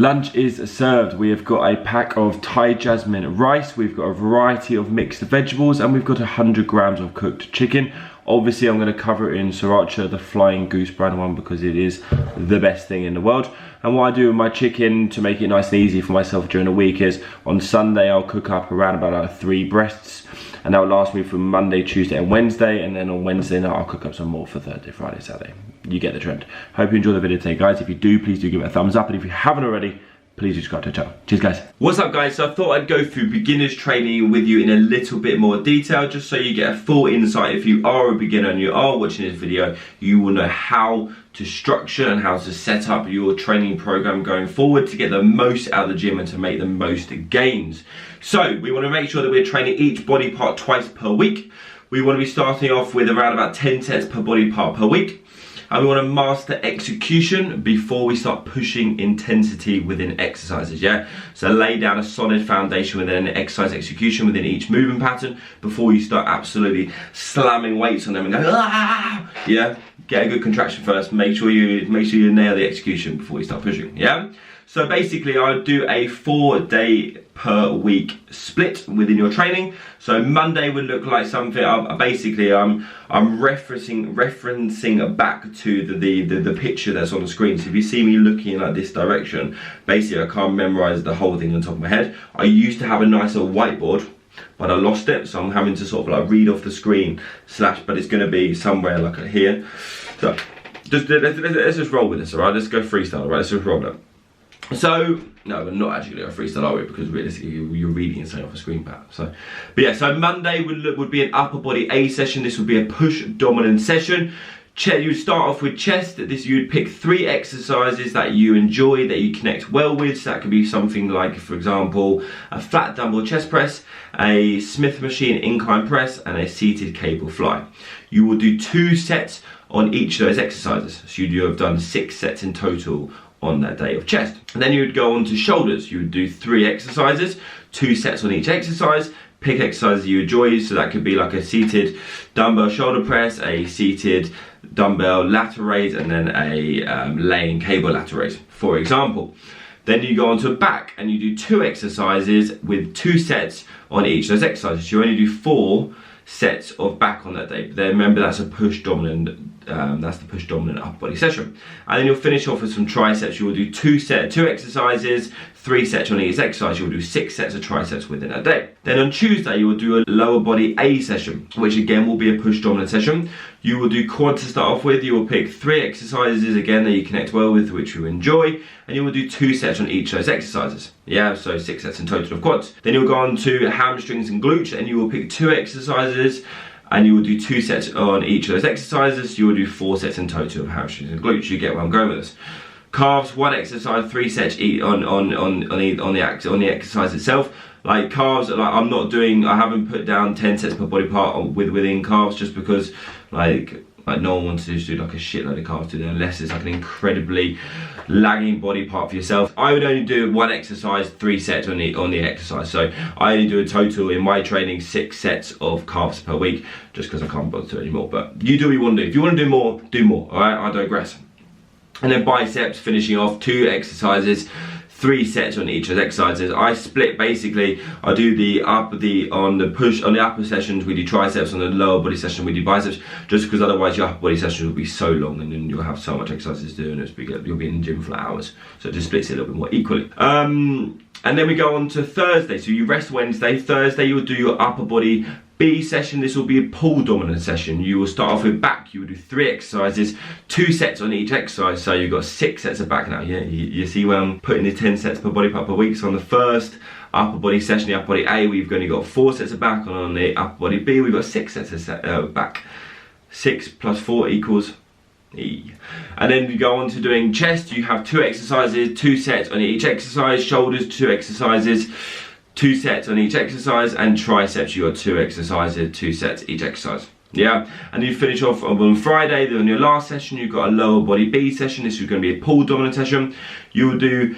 Lunch is served. We have got a pack of Thai jasmine rice, we've got a variety of mixed vegetables, and we've got 100 grams of cooked chicken. Obviously I'm going to cover it in sriracha, the Flying Goose brand one, because it is the best thing in the world. And what I do with my chicken to make it nice and easy for myself during the week is on Sunday I'll cook up around about 3 breasts, and that will last me from Monday, Tuesday and Wednesday, and then on Wednesday night I'll cook up some more for Thursday, Friday, Saturday. You get the trend. Hope you enjoy the video today, guys. If you do, please do give it a thumbs up, and if you haven't already, please subscribe to the channel. Cheers, guys. What's up, guys? So I thought I'd go through beginners training with you in a little bit more detail, just so you get a full insight. If you are a beginner and you are watching this video, you will know how to structure and how to set up your training program going forward to get the most out of the gym and to make the most gains. So we want to make sure that we're training each body part twice per week. We want to be starting off with around about 10 sets per body part per week. And we want to master execution before we start pushing intensity within exercises, yeah? So lay down a solid foundation within an exercise execution within each movement pattern before you start absolutely slamming weights on them and go, ah! Yeah? Get a good contraction first, make sure you nail the execution before you start pushing, yeah? So basically I'll do a 4-day per week split within your training. So Monday would look like something, I'm referencing back to the picture that's on the screen. So if you see me looking in like this direction, basically I can't memorize the whole thing on top of my head. I used to have a nice little whiteboard, but I lost it, so I'm having to sort of like read off the screen but it's gonna be somewhere like here. So let's just roll with this, all right? Let's go freestyle, all right? Let's just roll it. So, no, we're not actually going to freestyle, are we? Because realistically, you're reading something off a screen pad. So, but yeah, so Monday would be an upper body A session. This would be a push dominant session. You start off with chest. You'd pick 3 exercises that you enjoy, that you connect well with. So that could be something like, for example, a flat dumbbell chest press, a Smith machine incline press, and a seated cable fly. You will do 2 sets on each of those exercises. So you have done 6 sets in total on that day of chest. And then you would go on to shoulders. You would do 3 exercises, 2 sets on each exercise. Pick exercises you enjoy, so that could be like a seated dumbbell shoulder press, a seated dumbbell lateral raise, and then a laying cable lateral raise, for example. Then you go on to back and you do 2 exercises with 2 sets on each of those exercises. You only do 4 sets of back on that day. But then remember, that's a push dominant. That's the push dominant upper body session. And then you'll finish off with some triceps. You will do 2 exercises, 3 sets on each exercise. You will do 6 sets of triceps within a day. Then on Tuesday you will do a lower body A session, which again will be a push dominant session. You will do quads to start off with. You will pick 3 exercises again that you connect well with, which you enjoy, and you will do 2 sets on each of those exercises. Yeah, so 6 sets in total of quads. Then you'll go on to hamstrings and glutes, and you will pick 2 exercises, and you will do 2 sets on each of those exercises. You will do 4 sets in total of hamstrings and glutes. You get where I'm going with this. Calves, 1 exercise, 3 sets on the exercise itself. Like calves, like I haven't put down 10 sets per body part within calves, just because like no one wants to just do like a shitload of calves today unless it's like an incredibly lagging body part for yourself. I would only do 1 exercise, 3 sets on the exercise. So I only do a total in my training 6 sets of calves per week, just because I can't bother to do anymore. But you do what you want to do. If you want to do more, all right? I digress. And then biceps, finishing off 2 exercises, 3 sets on each of the exercises. I split basically. I do on the upper sessions we do triceps, on the lower body session we do biceps, just because otherwise your upper body session will be so long and then you'll have so much exercises to do and you'll be in the gym for hours. So it just splits it a little bit more equally. And then we go on to Thursday. So you rest Wednesday. Thursday you'll do your upper body B session. This will be a pull dominant session. You will start off with back. You will do 3 exercises, 2 sets on each exercise. So you've got 6 sets of back now. Yeah, you see where I'm putting the 10 sets per body part per week. So on the first upper body session, the upper body A, we've only got 4 sets of back. And on the upper body B, we've got 6 sets of back. 6 plus 4 equals E. And then you go on to doing chest. You have 2 exercises, 2 sets on each exercise. Shoulders, 2 exercises, 2 sets on each exercise. And triceps, you got 2 exercises, 2 sets each exercise. Yeah, and you finish off on Friday. Then on your last session, you've got a lower body B session. This is going to be a pull dominant session. You will do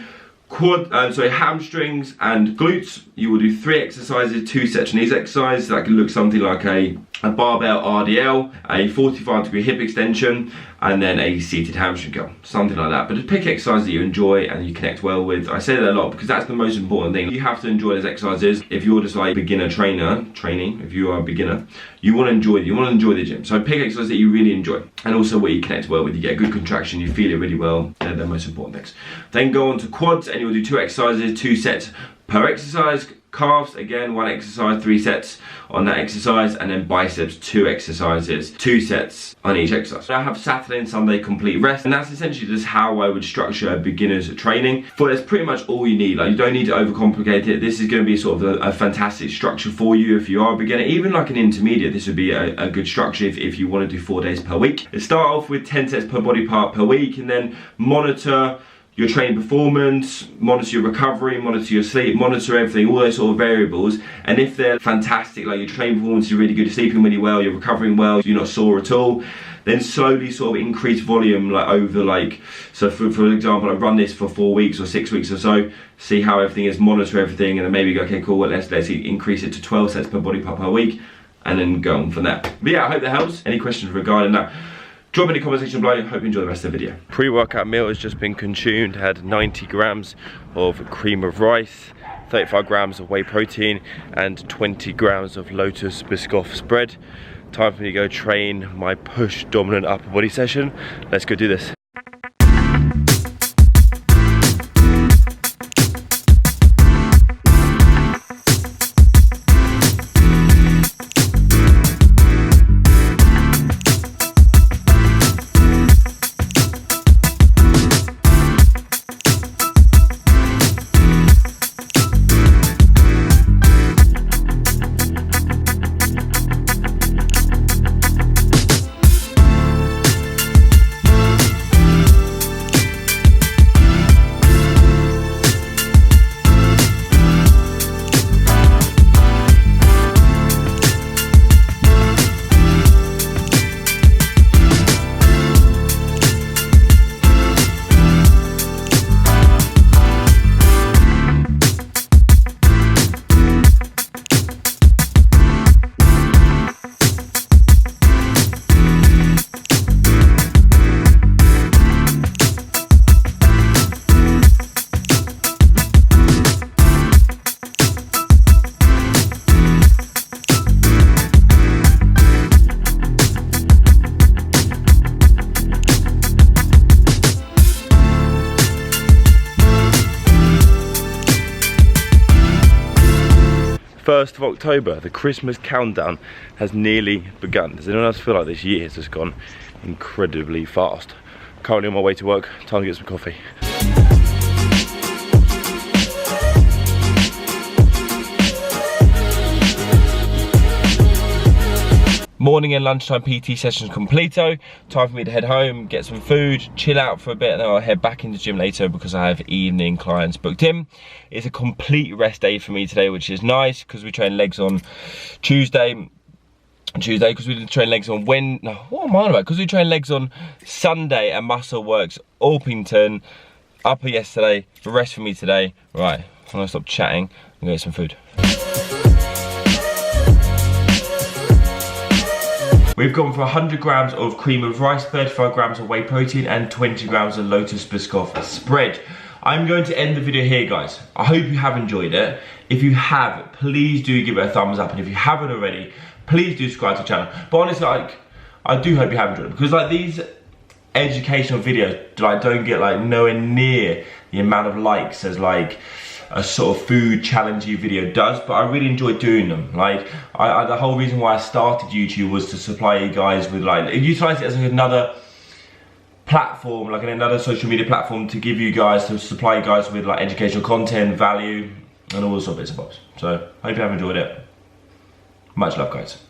hamstrings and glutes. You will do 3 exercises, 2 sets on each exercise. That can look something like a a barbell RDL, a 45-degree hip extension, and then a seated hamstring curl, something like that. But just pick exercises that you enjoy and you connect well with. I say that a lot because that's the most important thing. You have to enjoy those exercises. If you're just like beginner training, if you are a beginner, you want to enjoy the gym. So pick exercises that you really enjoy, and also what you connect well with. You get a good contraction, you feel it really well. They're the most important things. Then go on to quads, and you'll do 2 exercises, 2 sets per exercise. Calves, again, 1 exercise, 3 sets on that exercise, and then biceps, 2 exercises, 2 sets on each exercise. I have Saturday and Sunday complete rest, and that's essentially just how I would structure a beginner's training. But that's pretty much all you need. Like, you don't need to overcomplicate it. This is going to be sort of a fantastic structure for you if you are a beginner. Even like an intermediate, this would be a good structure if you want to do 4 days per week. Start off with 10 sets per body part per week, and then monitor your training performance, monitor your recovery, monitor your sleep, monitor everything, all those sort of variables. And if they're fantastic, like your training performance is really good, you're sleeping really well, you're recovering well, you're not sore at all, then slowly sort of increase volume, like over like, so for example, I run this for 4 weeks or 6 weeks or so, see how everything is, monitor everything, and then maybe go, okay, cool, well, let's increase it to 12 sets per body part per week, and then go on from there. But yeah, I hope that helps. Any questions regarding that, drop in the comment section below. Hope you enjoy the rest of the video. Pre-workout meal has just been consumed. Had 90 grams of cream of rice, 35 grams of whey protein, and 20 grams of Lotus Biscoff spread. Time for me to go train my push dominant upper body session. Let's go do this. First of October, the Christmas countdown has nearly begun. Does anyone else feel like this year has just gone incredibly fast? Currently on my way to work, time to get some coffee. Morning and lunchtime PT sessions completo. Time for me to head home, get some food, chill out for a bit, and then I'll head back into the gym later because I have evening clients booked in. It's a complete rest day for me today, which is nice because we train legs on Tuesday, because we didn't train legs on what am I on about? Because we train legs on Sunday and Muscle Works Orpington, upper yesterday, the rest for me today. Right, I'm gonna stop chatting and go get some food. We've gone for 100 grams of cream of rice, 35 grams of whey protein, and 20 grams of Lotus Biscoff spread. I'm going to end the video here, guys. I hope you have enjoyed it. If you have, please do give it a thumbs up, and if you haven't already, please do subscribe to the channel. But honestly, like, I do hope you have enjoyed it, because like these educational videos like don't get like nowhere near the amount of likes as like a sort of food challengey video does, but I really enjoy doing them. Like, the whole reason why I started YouTube was to supply you guys with like, utilize it as another platform, like another social media platform to give you guys, to supply you guys with like educational content, value, and all those sort of bits and bobs. So, hope you have enjoyed it. Much love, guys.